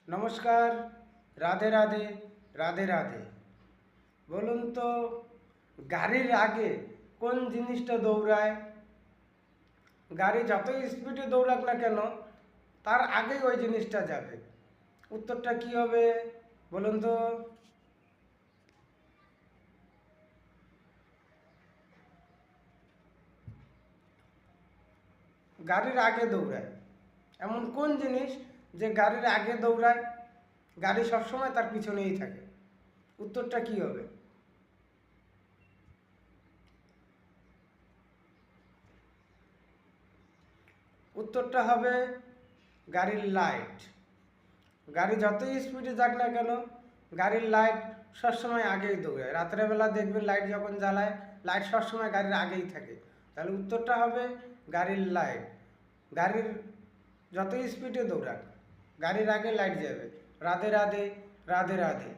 নমস্কার। রাধে রাধে। রাধে রাধে। বলুন তো, গাড়ির আগে কোন জিনিসটা দৌড়ায়? গাড়ি যতই স্পিডে দৌড়াক না কেন, তার আগেই ওই জিনিসটা যাবে। উত্তরটা কি হবে বলুন তো? গাড়ির আগে দৌড়ায়। এমন কোন জিনিস যে গাড়ির আগে দৌড়ায়, গাড়ি সবসময় তার পিছনেই থাকে? উত্তরটা কি হবে? উত্তরটা হবে গাড়ির লাইট। গাড়ি যতই স্পিডে যাক না কেন, গাড়ির লাইট সবসময় আগেই দৌড়ায়। রাত্রেবেলা দেখবেন লাইট যখন জ্বালায়, লাইট সবসময় গাড়ির আগেই থাকে। তাহলে উত্তরটা হবে গাড়ির লাইট। গাড়ির যতই স্পিডে দৌড়াক, গাড়ির আগে লাইট যাবে। রাধে রাধে। রাধে রাধে।